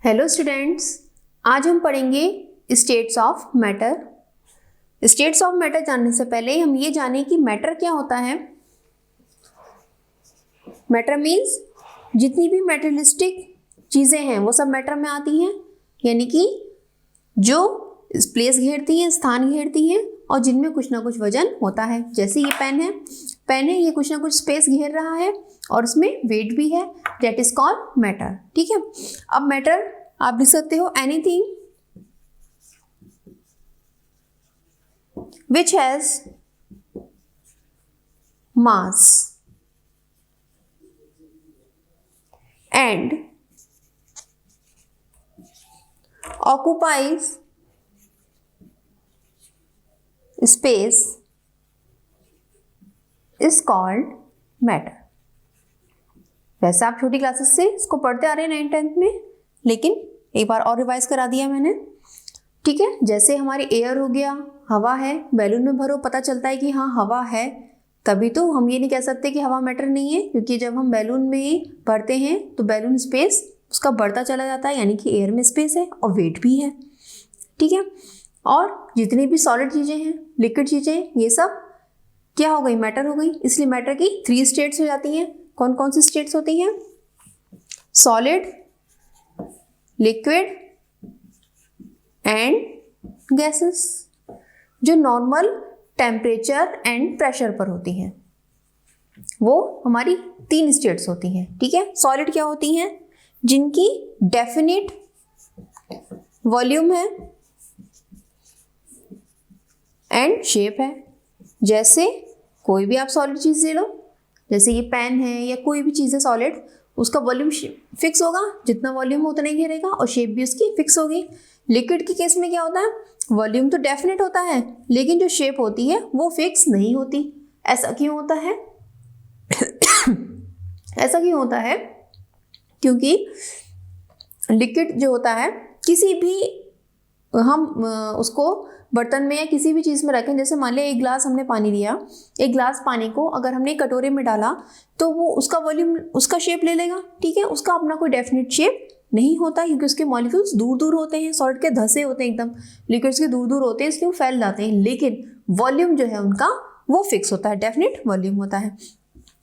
Hello students, आज हम पढ़ेंगे states of matter. States of matter जानने से पहले हम ये जानें कि मैटर क्या होता है। मैटर मीन्स जितनी भी मैटेरियलिस्टिक चीज़ें हैं वो सब मैटर में आती हैं, यानी कि जो प्लेस घेरती हैं, स्थान घेरती हैं और जिनमें कुछ ना कुछ वजन होता है। जैसे ये पेन है, ये कुछ ना कुछ स्पेस घेर रहा है और उसमें वेट भी है, दैट इज कॉल्ड मैटर। ठीक है, अब मैटर आप लिख सकते हो anything which has mass and occupies space is called matter। वैसे आप छोटी क्लासेस से इसको पढ़ते आ रहे हैं 9th-10th में, लेकिन एक बार और रिवाइज करा दिया मैंने। ठीक है, जैसे हमारी एयर हो गया, हवा है, बैलून में भरो पता चलता है कि हाँ हवा है, तभी तो हम ये नहीं कह सकते कि हवा मैटर नहीं है, क्योंकि जब हम बैलून में भरते हैं तो बैलून स्पेस उसका बढ़ता चला जाता है, यानी कि एयर में स्पेस है और वेट भी है। ठीक है, और जितनी भी सॉलिड चीज़ें हैं, लिक्विड चीज़ें, ये सब क्या हो गई, मैटर हो गई। इसलिए मैटर की 3 स्टेट्स हो जाती हैं। कौन कौन सी स्टेट्स होती हैं? सॉलिड, लिक्विड एंड गैसेस, जो नॉर्मल टेम्परेचर एंड प्रेशर पर होती हैं। वो हमारी 3 स्टेट्स होती हैं। ठीक है, सॉलिड क्या होती हैं? जिनकी डेफिनिट वॉल्यूम है एंड शेप है। जैसे कोई भी आप सॉलिड चीज़ ले लो, जैसे ये पेन है या कोई भी चीज़ है सॉलिड, उसका वॉल्यूम फिक्स होगा, जितना वॉल्यूम उतना ही घेरेगा और शेप भी उसकी फिक्स होगी। लिक्विड के केस में क्या होता है? वॉल्यूम तो डेफिनेट होता है, लेकिन जो शेप होती है वो फिक्स नहीं होती। ऐसा क्यों होता है? ऐसा क्यों होता है? क्योंकि लिक्विड जो होता है, किसी भी हम उसको बर्तन में या किसी भी चीज़ में रखें, जैसे मान लिया एक गिलास हमने पानी लिया, एक गिलास पानी को अगर हमने एक कटोरे में डाला तो वो उसका वॉल्यूम, उसका शेप ले लेगा। ठीक है, उसका अपना कोई डेफिनेट शेप नहीं होता, क्योंकि उसके मॉलिक्यूल्स दूर दूर होते हैं, सॉलिड के धसे होते हैं एकदम, लिक्विड्स के दूर दूर होते हैं, इसलिए वो फैल जाते हैं। लेकिन वॉल्यूम जो है उनका वो फिक्स होता है, डेफिनेट वॉल्यूम होता है।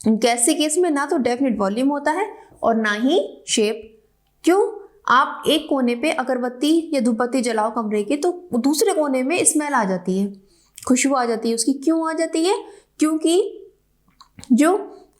गैस के केस में ना तो डेफिनेट वॉल्यूम होता है और ना ही शेप। क्यों? आप एक कोने पे अगरबत्ती या धूपबत्ती जलाओ कमरे के, तो दूसरे कोने में स्मेल आ जाती है, खुशबू आ जाती है उसकी। क्यों आ जाती है? क्योंकि जो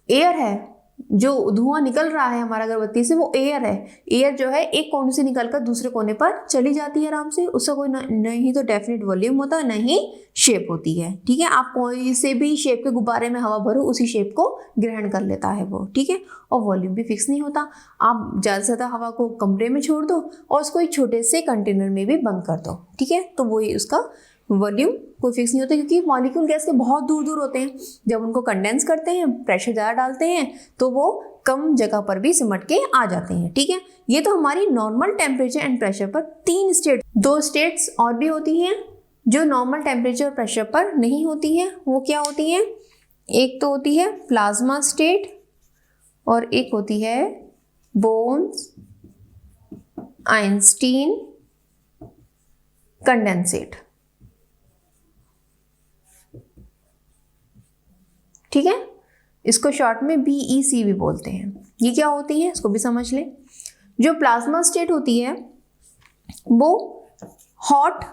एयर है, जो धुआं निकल रहा है हमारा अगरबत्ती से, वो एयर है। एयर जो है एक कोने से निकलकर दूसरे कोने पर चली जाती है आराम से, उसका कोई नहीं तो डेफिनेट वॉल्यूम होता है, नहीं शेप होती है। ठीक है, आप कोई से भी शेप के गुब्बारे में हवा भरो, उसी शेप को ग्रहण कर लेता है वो। ठीक है, और वॉल्यूम भी फिक्स नहीं होता। आप ज़्यादा से ज़्यादा हवा को कमरे में छोड़ दो और उसको एक छोटे से कंटेनर में भी बंद कर दो, ठीक है, तो वही उसका वॉल्यूम कोई फिक्स नहीं होता, क्योंकि मॉलिक्यूल गैस के बहुत दूर दूर होते हैं। जब उनको कंडेंस करते हैं, प्रेशर ज़्यादा डालते हैं, तो वो कम जगह पर भी सिमट के आ जाते हैं। ठीक है, ये तो हमारी नॉर्मल टेम्परेचर एंड प्रेशर पर 3 स्टेट। 2 स्टेट्स और भी होती हैं जो नॉर्मल टेम्परेचर और प्रेशर पर नहीं होती हैं। वो क्या होती हैं? एक तो होती है प्लाज्मा स्टेट और एक होती है बोर्न्स आइंस्टीन कंडेंसेट। ठीक है, इसको शॉर्ट में BEC भी बोलते हैं। ये क्या होती है इसको भी समझ लें। जो प्लाज्मा स्टेट होती है वो हॉट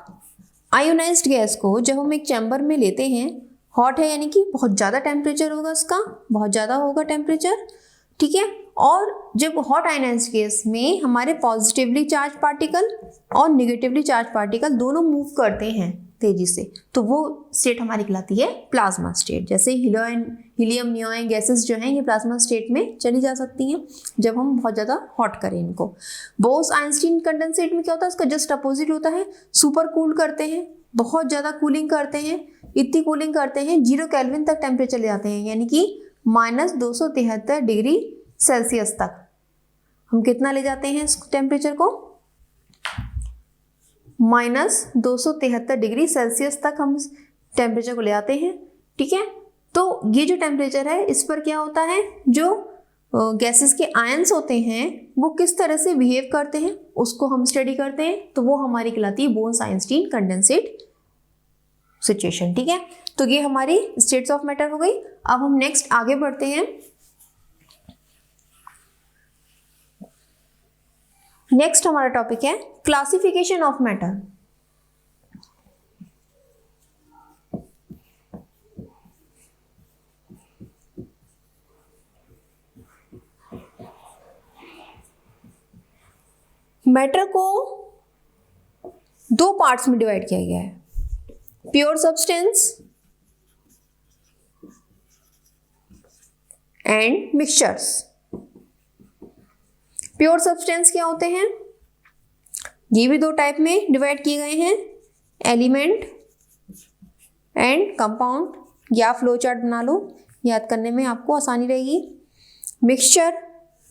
आयोनाइज्ड गैस को जब हम एक चैम्बर में लेते हैं, हॉट है यानी कि बहुत ज़्यादा टेम्परेचर होगा, उसका बहुत ज़्यादा होगा टेम्परेचर। ठीक है, और जब हॉट आयोनाइज्ड गैस में हमारे पॉजिटिवली चार्ज पार्टिकल और निगेटिवली चार्ज पार्टिकल दोनों मूव करते हैं तेजी से, तो वो स्टेट हमारी कहलाती है प्लाज्मा स्टेट। जैसे हीलियम नियोन गैसेस जो हैं, ये प्लाज्मा स्टेट में चली जा सकती हैं जब हम बहुत ज़्यादा हॉट करें इनको। बोस आइंस्टीन कंडेंसेट में क्या होता है? उसका जस्ट अपोजिट होता है, सुपर कूल करते हैं, बहुत ज़्यादा कूलिंग करते हैं, इतनी कूलिंग करते हैं 0 केल्विन तक टेम्परेचर ले जाते हैं, यानी कि -273 डिग्री सेल्सियस तक। हम कितना ले जाते हैं इस टेम्परेचर को? -273 डिग्री सेल्सियस तक हम टेम्परेचर को ले आते हैं। ठीक है, तो ये जो टेम्परेचर है, इस पर क्या होता है, जो गैसेस के आयंस होते हैं वो किस तरह से बिहेव करते हैं उसको हम स्टडी करते हैं, तो वो हमारी कहलाती है बोर्न-आइंस्टीन कंडेंसेट सिचुएशन। ठीक है, तो ये हमारी स्टेट्स ऑफ मैटर हो गई। अब हम नेक्स्ट आगे बढ़ते हैं। नेक्स्ट हमारा टॉपिक है क्लासिफिकेशन ऑफ मैटर। मैटर को दो पार्ट्स में डिवाइड किया गया है, pure substance and mixtures. Pure substance क्या होते हैं, ये भी दो टाइप में डिवाइड किए गए हैं, एलिमेंट एंड कंपाउंड। या फ्लो चार्ट बना लो, याद करने में आपको आसानी रहेगी। मिक्सचर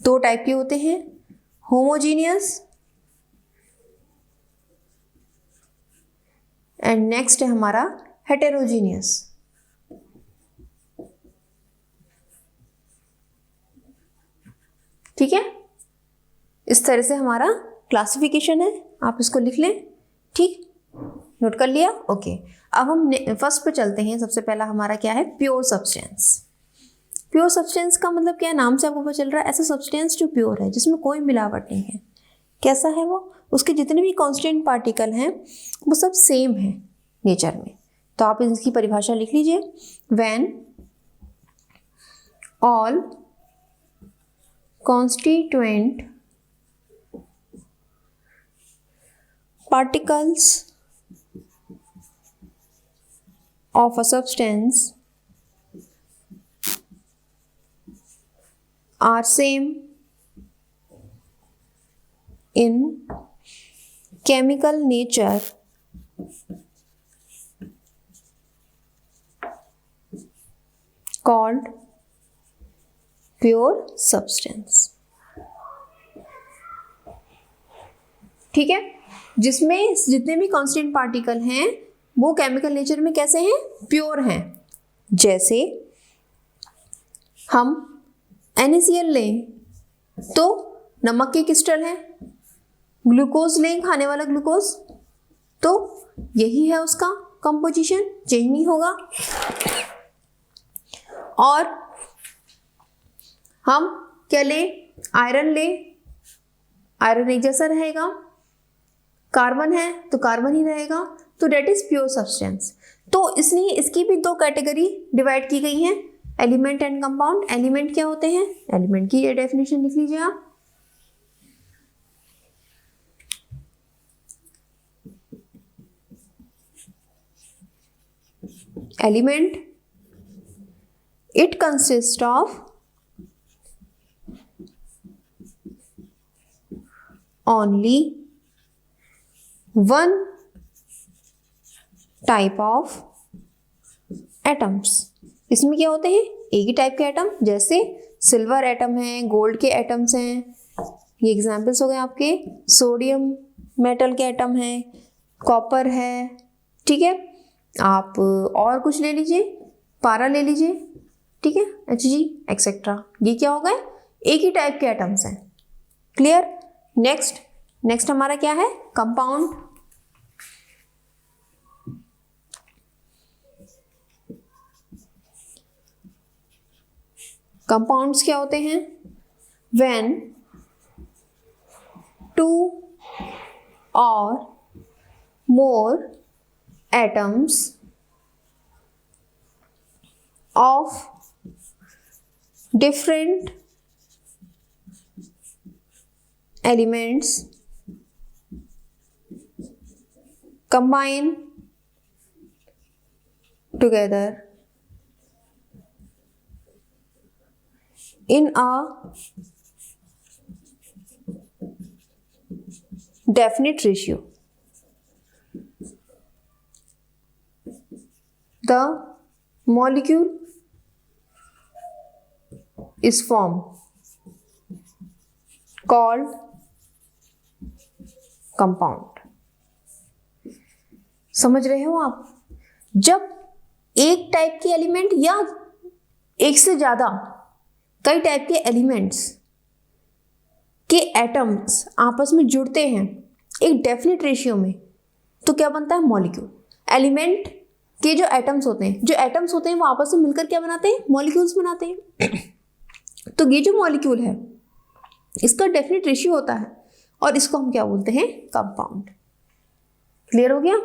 दो टाइप के होते हैं, होमोजीनियस एंड नेक्स्ट है हमारा हेटेरोजीनियस। ठीक है, इस तरह से हमारा क्लासिफिकेशन है, आप इसको लिख लें। ठीक, नोट कर लिया? ओके, अब हम फर्स्ट पे चलते हैं। सबसे पहला हमारा क्या है, प्योर सब्सटेंस। प्योर सब्सटेंस का मतलब क्या है, नाम से आपको पता चल रहा है, ऐसा सब्सटेंस जो प्योर है, जिसमें कोई मिलावट नहीं है। कैसा है वो, उसके जितने भी कांस्टेंट पार्टिकल हैं वो सब सेम है नेचर में। तो आप इसकी परिभाषा लिख लीजिए, when all constituent particles of a substance are same in chemical nature called pure substance. ठीक है, जिसमें जितने भी कांस्टेंट पार्टिकल हैं वो केमिकल नेचर में कैसे हैं, प्योर हैं। जैसे हम NaCl लें तो नमक के क्रिस्टल हैं, ग्लूकोज लें खाने वाला ग्लूकोज, तो यही है उसका कंपोजिशन, चेंज नहीं होगा। और हम क्या लें, आयरन लें, आयरन एक जैसा रहेगा, कार्बन है तो कार्बन ही रहेगा, तो डेट इज प्योर सब्सटेंस। तो इसलिए इसकी भी दो कैटेगरी डिवाइड की गई हैं, एलिमेंट एंड कंपाउंड। एलिमेंट क्या होते हैं, एलिमेंट की ये डेफिनेशन लिख लीजिए आप, element it consist of only one type of atoms। इसमें क्या होते हैं, एक ही टाइप के एटम, जैसे सिल्वर एटम है, गोल्ड के एटम्स हैं, ये एग्जाम्पल्स हो गए आपके। सोडियम मेटल के एटम हैं, कॉपर है। ठीक है, आप और कुछ ले लीजिए, पारा ले लीजिए, ठीक है, Hg एक्सेट्रा, ये क्या हो गए, एक ही टाइप के एटम्स हैं। क्लियर? नेक्स्ट हमारा क्या है, कंपाउंड। कंपाउंड्स क्या होते हैं, व्हेन टू और मोर atoms of different elements combine together in a definite ratio. The molecule is formed called compound. समझ रहे हो आप, जब एक टाइप के एलिमेंट या एक से ज्यादा कई टाइप के एलिमेंट्स के एटम्स आपस में जुड़ते हैं एक डेफिनेट रेशियो में, तो क्या बनता है? मॉलिक्यूल। एलिमेंट के जो एटम्स होते हैं वो आपस में मिलकर क्या बनाते हैं? मॉलिक्यूल्स बनाते हैं। तो ये जो मॉलिक्यूल है इसका डेफिनेट रेशियो होता है और इसको हम क्या बोलते हैं? कंपाउंड। क्लियर हो गया?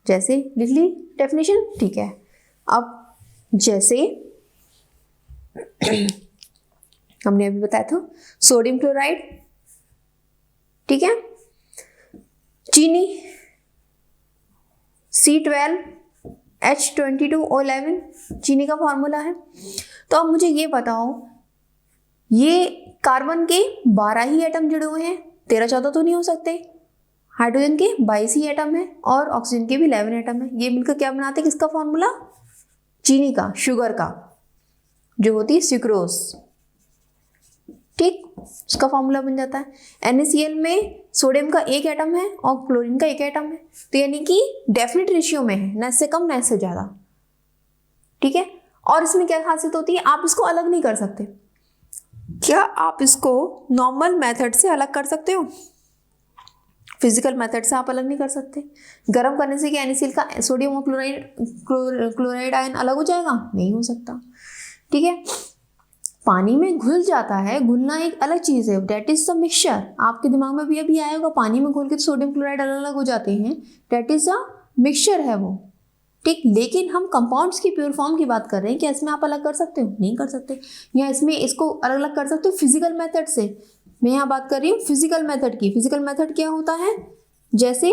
जैसे लिख ली डेफिनेशन, ठीक है। अब जैसे हमने अभी बताया था सोडियम क्लोराइड, ठीक है, चीनी C12H22O11 चीनी का फॉर्मूला है। तो अब मुझे ये बताओ, ये कार्बन के 12 ही एटम जुड़े हुए हैं, 13-14 तो नहीं हो सकते। हाइड्रोजन के 22 ही एटम है और ऑक्सीजन के भी 11 एटम है। ये मिलकर क्या बनाते हैं? किसका फॉर्मूला? चीनी का, शुगर का, जो होती है सुक्रोज, ठीक, उसका फॉर्मूला बन जाता है। NaCl में सोडियम का 1 एटम है और क्लोरीन का 1 एटम है, तो यानी कि डेफिनेट रेशियो में है, ना इससे कम ना इससे ज्यादा, ठीक है। और इसमें क्या खासियत होती है? आप इसको अलग नहीं कर सकते। क्या आप इसको नॉर्मल मेथड से अलग कर सकते हो? फिजिकल मेथड से आप अलग नहीं कर सकते। गर्म करने से क्या NaCl का सोडियम और क्लोराइड आयन अलग हो जाएगा? नहीं हो सकता, ठीक है। पानी में घुल जाता है, घुलना एक अलग चीज़ है, डेट इज द मिक्सचर। आपके दिमाग में भी अभी आया होगा, पानी में घुल के तो सोडियम क्लोराइड अलग अलग हो जाते हैं, डेट इज द मिक्सचर है वो, ठीक। लेकिन हम कंपाउंड्स की प्योर फॉर्म की बात कर रहे हैं, क्या इसमें आप अलग कर सकते हो? नहीं कर सकते। या इसमें इसको अलग अलग कर सकते हो फिजिकल मेथड से। मैं यहाँ बात कर रही हूँ फिजिकल मेथड की। फिजिकल मेथड क्या होता है? जैसे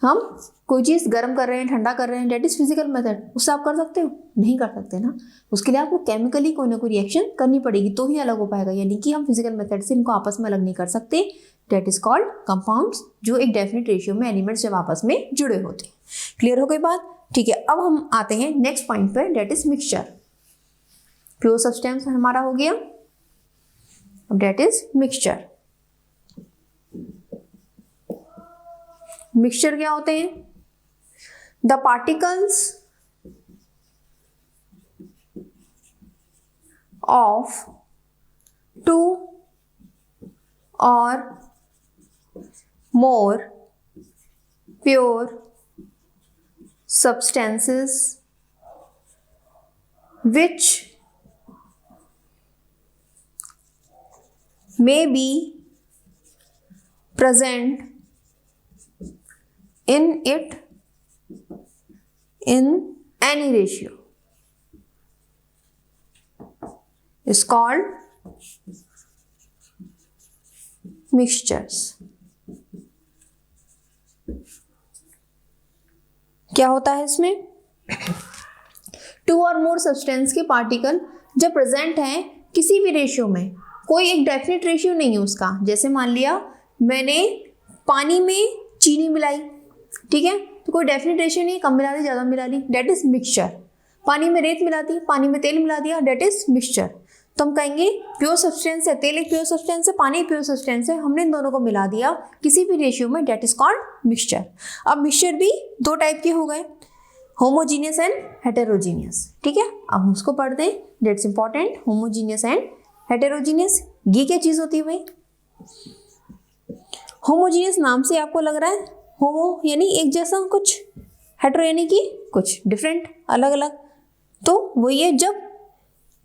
हम कोई चीज़ गर्म कर रहे हैं, ठंडा कर रहे हैं, डेट इज फिजिकल मेथड। उससे आप कर सकते हो? नहीं कर सकते ना। उसके लिए आपको केमिकली कोई ना कोई रिएक्शन करनी पड़ेगी तो ही अलग हो पाएगा, यानी कि हम फिजिकल मेथड से इनको आपस में अलग नहीं कर सकते। डेट इज कॉल्ड कंपाउंड्स, जो एक डेफिनेट रेशियो में एलिमेंट्स जब आपस में जुड़े होते हैं। क्लियर हो गई बात? ठीक है। अब हम आते हैं नेक्स्ट पॉइंट पर, that is mixture. Pure substance हमारा हो गया, अब डेट इज मिक्सचर। मिक्सचर क्या होते हैं? The particles of two or more pure substances which may be present in it in any ratio is called mixtures. क्या होता है इसमें? टू और मोर सब्सटेंस के पार्टिकल जब प्रेजेंट हैं किसी भी रेशियो में, कोई एक डेफिनेट रेशियो नहीं है उसका। जैसे मान लिया मैंने पानी में चीनी मिलाई, ठीक है, तो कोई डेफिनेट रेशियो नहीं, कम मिला दी ज़्यादा मिला ली, डेट इज मिक्सचर। पानी में रेत मिला दी, पानी में तेल मिला दिया, डेट इज मिक्सचर। तो हम कहेंगे प्योर सब्सटेंस है, तेल एक प्योर सब्सटेंस है, पानी एक प्योर सब्सटेंस है, हमने इन दोनों को मिला दिया किसी भी रेशियो में, डेट इज कॉल्ड मिक्सचर। अब मिक्सचर भी दो टाइप के हो गए, होमोजीनियस एंड हेटेरोजीनियस, ठीक है। अब हम उसको पढ़ते हैं, that's important, homogeneous and heterogeneous. ये क्या चीज़ होती है भाई? होमोजीनियस नाम से आपको लग रहा है, होमो यानी एक जैसा कुछ, हेटेरो यानी कि कुछ डिफरेंट, अलग अलग। तो वही है जब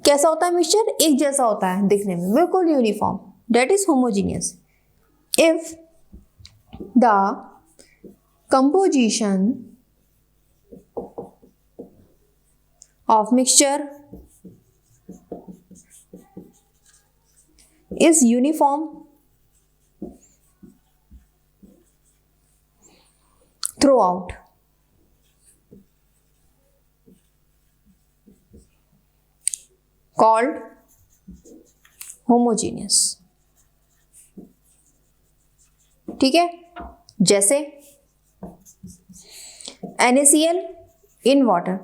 कैसा होता है मिक्सचर? एक जैसा होता है दिखने में, बिल्कुल uniform, that is homogeneous. If the composition of mixture is uniform throughout, called homogeneous, ठीक है। जैसे NaCl in water,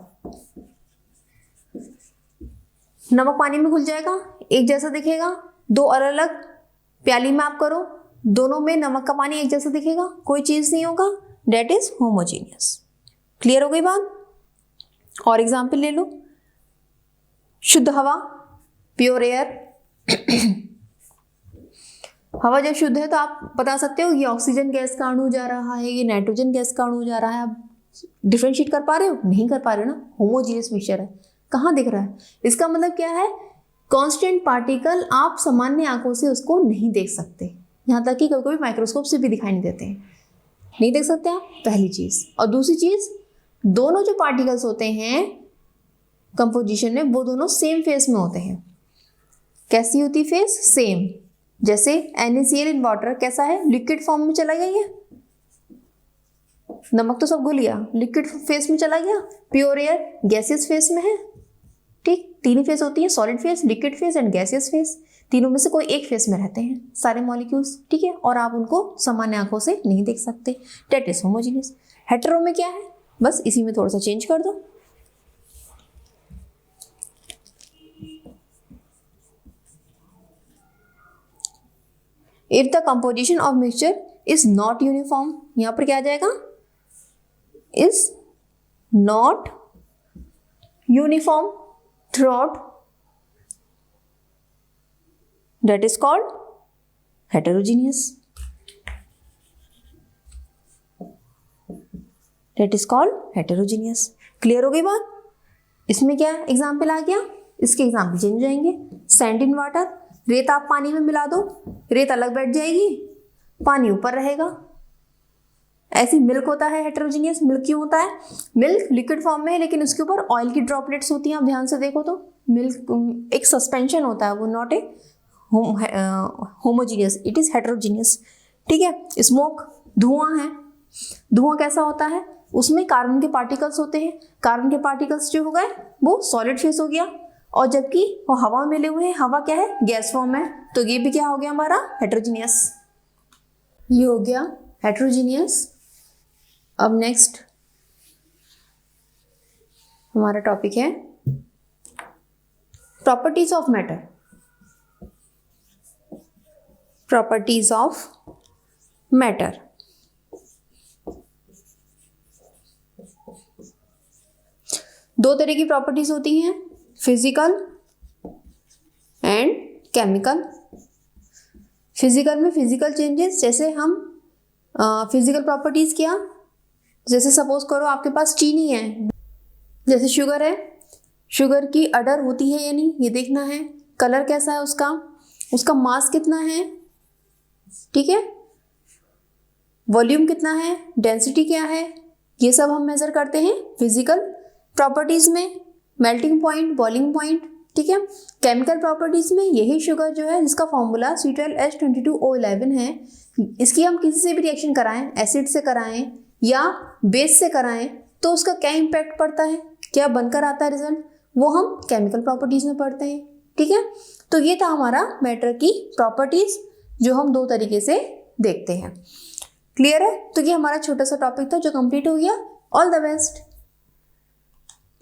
नमक पानी में घुल जाएगा, एक जैसा दिखेगा। दो अलग अलग प्याली में आप करो, दोनों में नमक का पानी एक जैसा दिखेगा, कोई चीज नहीं होगा, डेट इज होमोजीनियस। क्लियर हो गई बात? और एग्जाम्पल ले लो, शुद्ध हवा प्योर एयर। हवा जब शुद्ध है तो आप बता सकते हो ये ऑक्सीजन गैस का अणु जा रहा है, ये नाइट्रोजन गैस का अणु जा रहा है। आप डिफ्रेंशिएट कर पा रहे हो? नहीं कर पा रहे हो ना, होमोजीनियस मिक्सचर है। कहाँ दिख रहा है? इसका मतलब क्या है, कांस्टेंट पार्टिकल आप सामान्य आंखों से उसको नहीं देख सकते, यहाँ तक कि कभी कभी माइक्रोस्कोप से भी दिखाई नहीं देते हैं, नहीं देख सकते आप, पहली चीज। और दूसरी चीज, दोनों जो पार्टिकल्स होते हैं कंपोजिशन में, वो दोनों सेम फेस में होते हैं। कैसी होती फेस? सेम। जैसे NaCl इन वाटर कैसा है? लिक्विड फॉर्म में चला गया है, नमक तो सब घुल गया, लिक्विड फेस में चला गया। प्योर एयर गैसियस फेस में है। ठीक, तीन ही फेस होती है, solid phase, liquid phase and gaseous face. तीनों में से कोई एक फेस में रहते हैं सारे मॉलिक्यूल्स, ठीक है, और आप उनको सामान्य आंखों से नहीं देख सकते। That is homogeneous. हेटेरो में क्या है? बस इसी में थोड़ा सा चेंज कर दो। If the composition of mixture is not uniform, यहां पर क्या आ जाएगा? Is not uniform throughout, that is called heterogeneous. That is called heterogeneous. Clear हो गई बात? इसमें क्या एग्जाम्पल आ गया? इसके एग्जाम्पल चेंज हो जाएंगे। सैंड इन वाटर, रेत आप पानी में मिला दो, रेत अलग बैठ जाएगी, पानी ऊपर रहेगा। ऐसी मिल्क होता है हेटेरोजीनियस। मिल्क क्यों होता है? मिल्क लिक्विड फॉर्म में है, लेकिन उसके ऊपर ऑयल की ड्रॉपलेट्स होती हैं। आप ध्यान से देखो तो मिल्क एक सस्पेंशन होता है, वो not a homogeneous, it is heterogeneous. ठीक है। स्मोक धुआं है। धुआं कैसा होता है? उसमें कार्बन के पार्टिकल्स होते हैं। कार्बन के पार्टिकल्स जो हो गए वो सॉलिड फेस हो गया, और जबकि वो हवा में मिले हुए हैं, हवा क्या है? गैस फॉर्म है, तो ये भी क्या हो गया हमारा? हेटेरोजीनियस। ये हो गया हेटेरोजीनियस। अब नेक्स्ट हमारा टॉपिक है properties of matter. Properties of matter. दो तरह की प्रॉपर्टीज होती हैं, फिजिकल एंड केमिकल। फिजिकल में फिजिकल चेंजेस, जैसे हम फिजिकल प्रॉपर्टीज क्या, जैसे सपोज करो आपके पास चीनी है, जैसे शुगर है, शुगर की अडर होती है या नहीं ये देखना है, कलर कैसा है उसका, उसका मास कितना है, ठीक है, वॉल्यूम कितना है, डेंसिटी क्या है, ये सब हम मेजर करते हैं फिजिकल प्रॉपर्टीज में। मेल्टिंग पॉइंट, बॉइलिंग पॉइंट, ठीक है। केमिकल प्रॉपर्टीज में यही शुगर जो है जिसका फॉर्मूला C12H22O11 है, इसकी हम किसी से भी रिएक्शन कराएं, एसिड से कराएं या बेस से कराएं, तो उसका क्या इम्पैक्ट पड़ता है, क्या बनकर आता है रिजल्ट, वो हम केमिकल प्रॉपर्टीज में पढ़ते हैं। ठीक है, तो ये था हमारा मैटर की प्रॉपर्टीज जो हम दो तरीके से देखते हैं। क्लियर है? तो ये हमारा छोटा सा टॉपिक था जो कंप्लीट हो गया। All the best.